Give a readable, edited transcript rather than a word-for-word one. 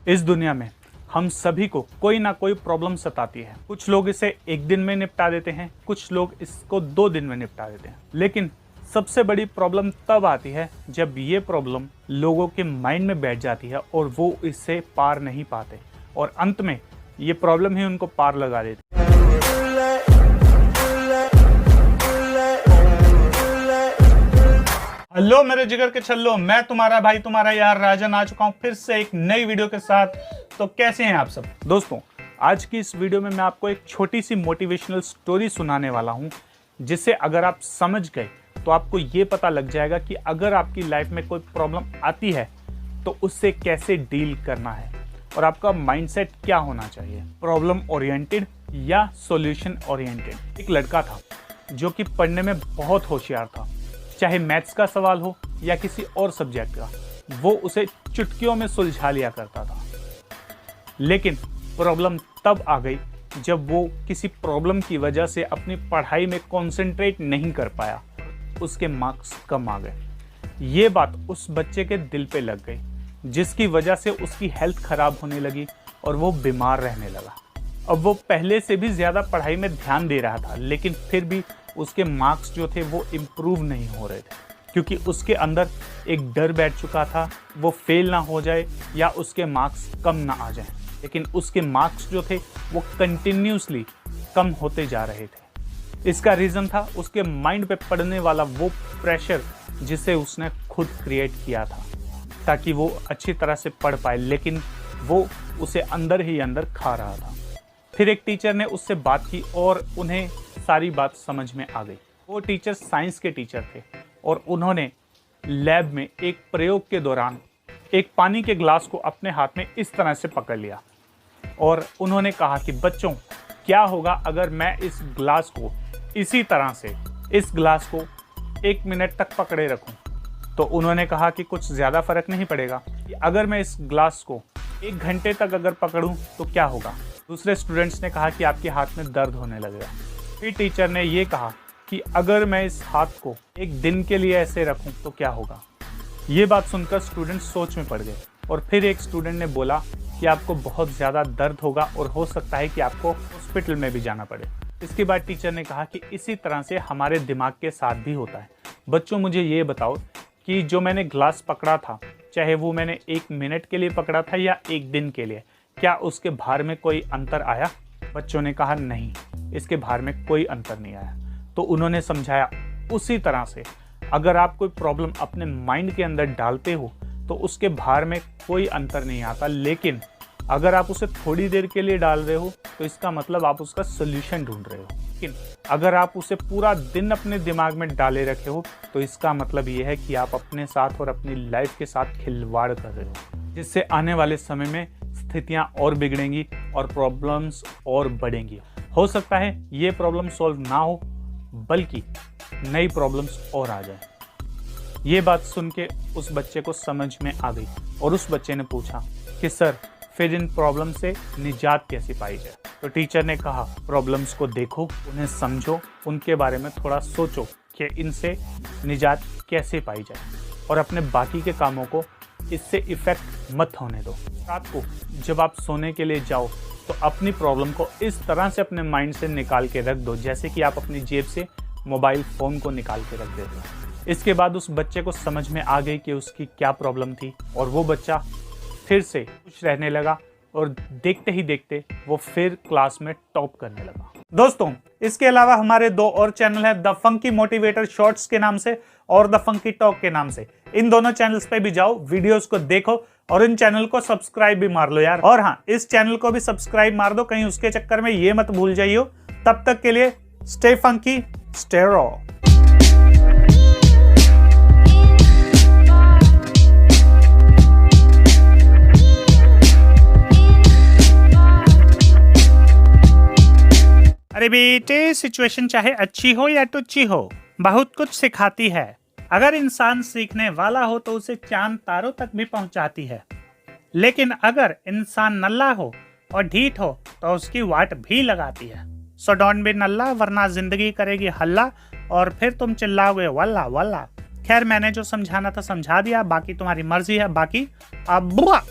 इस दुनिया में हम सभी को कोई ना कोई प्रॉब्लम सताती है। कुछ लोग इसे एक दिन में निपटा देते हैं, कुछ लोग इसको 2 दिन में निपटा देते हैं। लेकिन सबसे बड़ी प्रॉब्लम तब आती है जब ये प्रॉब्लम लोगों के माइंड में बैठ जाती है और वो इससे पार नहीं पाते और अंत में ये प्रॉब्लम ही उनको पार लगा देती है। हेलो मेरे जिगर के छल्लो, मैं तुम्हारा भाई तुम्हारा यार राजन आ चुका हूँ फिर से एक नई वीडियो के साथ। तो कैसे हैं आप सब दोस्तों? आज की इस वीडियो में मैं आपको एक छोटी सी मोटिवेशनल स्टोरी सुनाने वाला हूँ, जिसे अगर आप समझ गए तो आपको ये पता लग जाएगा कि अगर आपकी लाइफ में कोई प्रॉब्लम आती है तो उससे कैसे डील करना है और आपका माइंडसेट क्या होना चाहिए, प्रॉब्लम ओरिएंटेड या सॉल्यूशन ओरिएंटेड। एक लड़का था जो कि पढ़ने में बहुत होशियार था, चाहे मैथ्स का सवाल हो या किसी और सब्जेक्ट का, वो उसे चुटकियों में सुलझा लिया करता था। लेकिन प्रॉब्लम तब आ गई जब वो किसी प्रॉब्लम की वजह से अपनी पढ़ाई में कंसंट्रेट नहीं कर पाया, उसके मार्क्स कम आ गए। ये बात उस बच्चे के दिल पे लग गई, जिसकी वजह से उसकी हेल्थ खराब होने लगी और वो बीमार रहने लगा। अब वो पहले से भी ज़्यादा पढ़ाई में ध्यान दे रहा था, लेकिन फिर भी उसके मार्क्स जो थे वो इम्प्रूव नहीं हो रहे थे, क्योंकि उसके अंदर एक डर बैठ चुका था वो फेल ना हो जाए या उसके मार्क्स कम ना आ जाए। लेकिन उसके मार्क्स जो थे वो कंटिन्यूसली कम होते जा रहे थे। इसका रीज़न था उसके माइंड पे पड़ने वाला वो प्रेशर जिसे उसने खुद क्रिएट किया था ताकि वो अच्छी तरह से पढ़ पाए, लेकिन वो उसे अंदर ही अंदर खा रहा था। फिर एक टीचर ने उससे बात की और उन्हें सारी बात समझ में आ गई। वो टीचर साइंस के टीचर थे और उन्होंने लैब में एक प्रयोग के दौरान एक पानी के ग्लास को अपने हाथ में इस तरह से पकड़ लिया और उन्होंने कहा कि बच्चों, क्या होगा अगर मैं इस ग्लास को इसी तरह से इस ग्लास को 1 मिनट तक पकड़े रखूं? तो उन्होंने कहा कि कुछ ज़्यादा फर्क नहीं पड़ेगा। कि अगर मैं इस ग्लास को 1 घंटे तक अगर पकड़ूं तो क्या होगा? दूसरे स्टूडेंट्स ने कहा कि आपके हाथ में दर्द होने लगेगा। फिर टीचर ने ये कहा कि अगर मैं इस हाथ को 1 दिन के लिए ऐसे रखूं तो क्या होगा? ये बात सुनकर स्टूडेंट सोच में पड़ गए और फिर एक स्टूडेंट ने बोला कि आपको बहुत ज़्यादा दर्द होगा और हो सकता है कि आपको हॉस्पिटल में भी जाना पड़े। इसके बाद टीचर ने कहा कि इसी तरह से हमारे दिमाग के साथ भी होता है। बच्चों, मुझे ये बताओ कि जो मैंने ग्लास पकड़ा था, चाहे वो मैंने 1 मिनट के लिए पकड़ा था या 1 दिन के लिए, क्या उसके भार में कोई अंतर आया? बच्चों ने कहा नहीं, इसके भार में कोई अंतर नहीं आया। तो उन्होंने समझाया उसी तरह से अगर आप कोई प्रॉब्लम अपने माइंड के अंदर डालते हो तो उसके भार में कोई अंतर नहीं आता, लेकिन अगर आप उसे थोड़ी देर के लिए डाल रहे हो तो इसका मतलब आप उसका सोल्यूशन ढूंढ रहे हो। लेकिन अगर आप उसे पूरा दिन अपने दिमाग में डाले रखे हो तो इसका मतलब ये है कि आप अपने साथ और अपनी लाइफ के साथ खिलवाड़ कर रहे हो, जिससे आने वाले समय में स्थितियां और बिगड़ेंगी और प्रॉब्लम्स और बढ़ेंगी। हो सकता है ये प्रॉब्लम सॉल्व ना हो, बल्कि नई प्रॉब्लम्स और आ जाए। ये बात सुन के उस बच्चे को समझ में आ गई और उस बच्चे ने पूछा कि सर, फिर इन प्रॉब्लम से निजात कैसे पाई जाए? तो टीचर ने कहा, प्रॉब्लम्स को देखो, उन्हें समझो, उनके बारे में थोड़ा सोचो कि इनसे निजात कैसे पाई जाए और अपने बाकी के कामों को इससे इफ़ेक्ट मत होने दो। रात को जब आप सोने के लिए जाओ तो अपनी प्रॉब्लम को इस तरह से अपने माइंड से निकाल के रख दो जैसे कि आप अपनी जेब से मोबाइल फ़ोन को निकाल के रख देते हो। इसके बाद उस बच्चे को समझ में आ गई कि उसकी क्या प्रॉब्लम थी और वो बच्चा फिर से खुश रहने लगा और देखते ही देखते वो फिर क्लास में टॉप करने लगा। दोस्तों, इसके अलावा हमारे 2 और चैनल है, द फंकी मोटिवेटर शॉर्ट्स के नाम से और द फंकी टॉक के नाम से। इन दोनों चैनल्स पे भी जाओ, वीडियोस को देखो और इन चैनल को सब्सक्राइब भी मार लो यार। और हाँ, इस चैनल को भी सब्सक्राइब मार दो, कहीं उसके चक्कर में ये मत भूल जाइयो। तब तक के लिए स्टे फंकी, स्टे रॉ। अरे बेटे, सिचुएशन चाहे अच्छी हो या टुच्ची हो, बहुत कुछ सिखाती है। अगर इंसान सीखने वाला हो तो उसे चांद तारों तक भी पहुंचाती है, लेकिन अगर इंसान नल्ला हो और ढीठ हो तो उसकी वाट भी लगाती है। सो डोंट बी नल्ला, वरना जिंदगी करेगी हल्ला और फिर तुम चिल्लाओगे वल्ला वल्ला। खैर, मैंने जो समझाना था समझा दिया, बाकी तुम्हारी मर्जी है। बाकी अब बुआ।